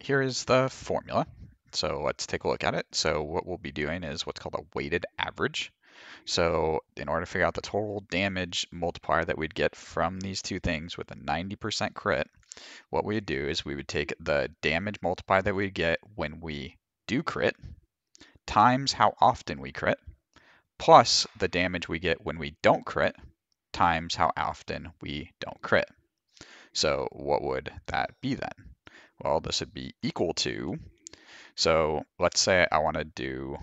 here is the formula. So let's take a look at it. So what we'll be doing is what's called a weighted average. So in order to figure out the total damage multiplier that we'd get from these two things with a 90% crit, what we'd do is we would take the damage multiplier that we get when we do crit times how often we crit, plus the damage we get when we don't crit times how often we don't crit. So what would that be then? Well, this would be equal to, so let's say I want to do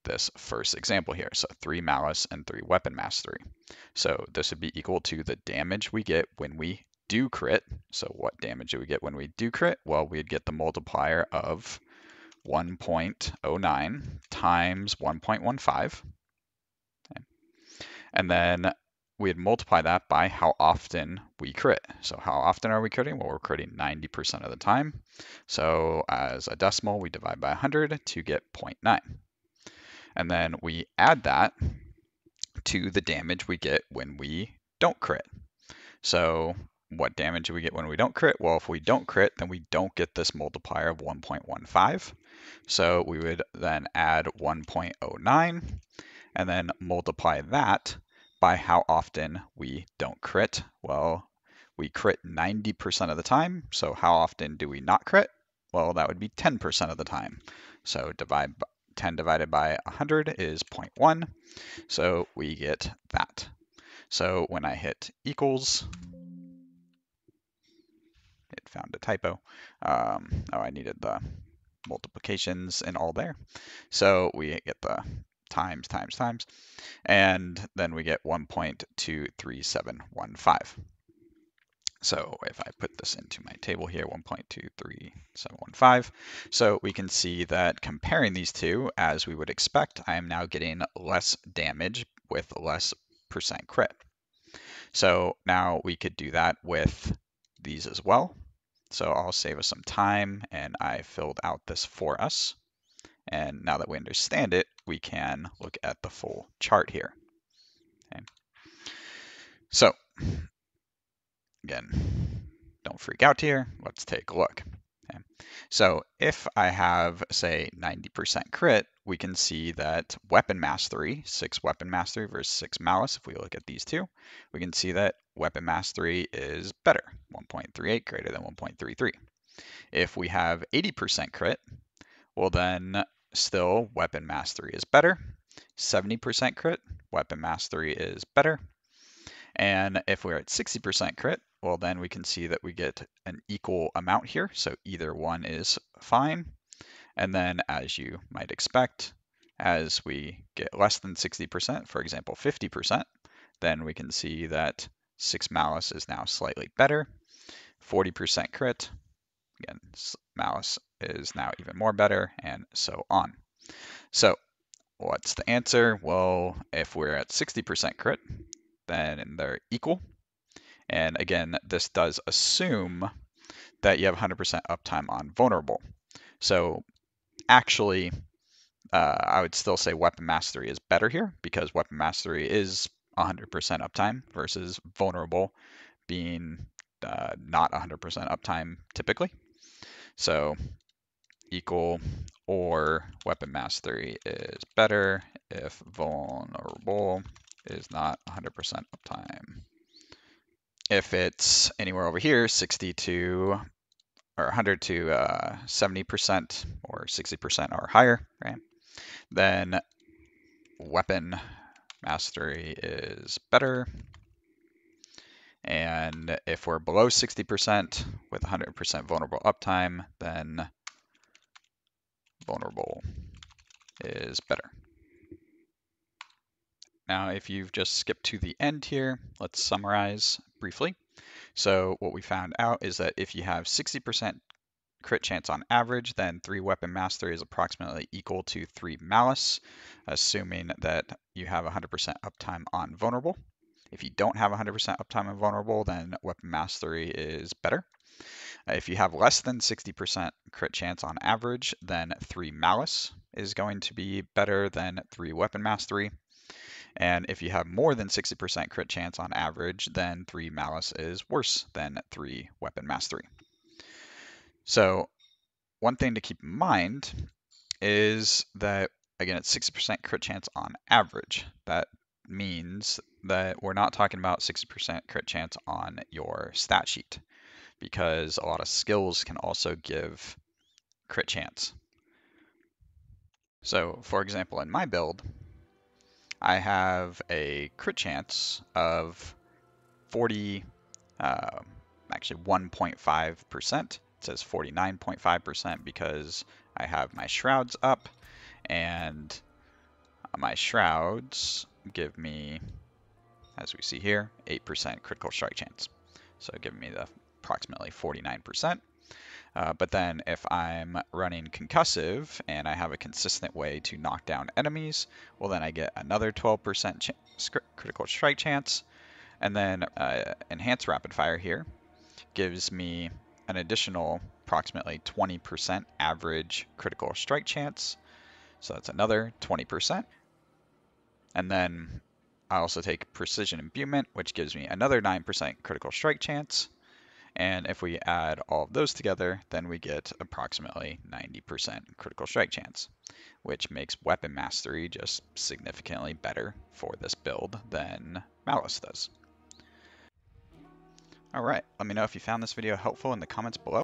this first example here. So 3 malice and 3 weapon mastery. So this would be equal to the damage we get when we do crit. So what damage do we get when we do crit? Well, we'd get the multiplier of 1.09 times 1.15. Okay. And then we'd multiply that by how often we crit. So how often are we critting? Well, we're critting 90% of the time. So as a decimal, we divide by 100 to get 0.9. And then we add that to the damage we get when we don't crit. So what damage do we get when we don't crit? Well, if we don't crit, then we don't get this multiplier of 1.15. So we would then add 1.09 and then multiply that by how often we don't crit. Well, we crit 90% of the time. So how often do we not crit? Well, that would be 10% of the time. So 10 divided by 100 is 0.1. So we get that. So when I hit equals, it found a typo. Oh, I needed the multiplications and all there. So we get the times, and then we get 1.23715. So if I put this into my table here, 1.23715, so we can see that comparing these two, as we would expect, I am now getting less damage with less percent crit. So now we could do that with these as well. So I'll save us some time, and I filled out this for us. And now that we understand it, we can look at the full chart here. Okay. So again, don't freak out here. Let's take a look. Okay. So if I have, say, 90% crit, we can see that weapon mastery, 6 weapon mastery versus 6 malice, if we look at these two, we can see that weapon mastery is better, 1.38 greater than 1.33. If we have 80% crit, well then still weapon mastery is better. 70% crit, weapon mastery is better. And if we're at 60% crit, well, then we can see that we get an equal amount here. So either one is fine. And then as you might expect, as we get less than 60%, for example, 50%, then we can see that 6 malice is now slightly better. 40% crit, again, malice is now even more better, and so on. So what's the answer? Well, if we're at 60% crit, then they're equal. And again, this does assume that you have 100% uptime on vulnerable. So actually, I would still say weapon mastery is better here because weapon mastery is 100% uptime versus vulnerable being not 100% uptime typically. So equal or weapon mastery is better if vulnerable is not 100% uptime. If it's anywhere over here, 60 to or 100 to 70% or 60% or higher, right? Then weapon mastery is better. And if we're below 60% with 100% vulnerable uptime, then vulnerable is better. Now, if you've just skipped to the end here, let's summarize briefly. So what we found out is that if you have 60% crit chance on average, then 3 weapon mastery is approximately equal to 3 malice, assuming that you have 100% uptime on vulnerable. If you don't have 100% uptime on vulnerable, then weapon mastery is better. If you have less than 60% crit chance on average, then 3 malice is going to be better than 3 weapon mastery. And if you have more than 60% crit chance on average, then 3 malice is worse than 3 weapon mastery. So one thing to keep in mind is that, again, it's 60% crit chance on average. That means that we're not talking about 60% crit chance on your stat sheet, because a lot of skills can also give crit chance. So, for example, in my build, I have a crit chance of 40, actually 1.5%. It says 49.5% because I have my shrouds up, and my shrouds give me, as we see here, 8% critical strike chance. So giving me the approximately 49%. But then if I'm running concussive and I have a consistent way to knock down enemies, well then I get another 12% critical strike chance. And then enhanced rapid fire here gives me an additional approximately 20% average critical strike chance. So that's another 20%. And then I also take precision imbuement, which gives me another 9% critical strike chance. And if we add all of those together, then we get approximately 90% critical strike chance, which makes weapon mastery just significantly better for this build than Malice does. All right, let me know if you found this video helpful in the comments below.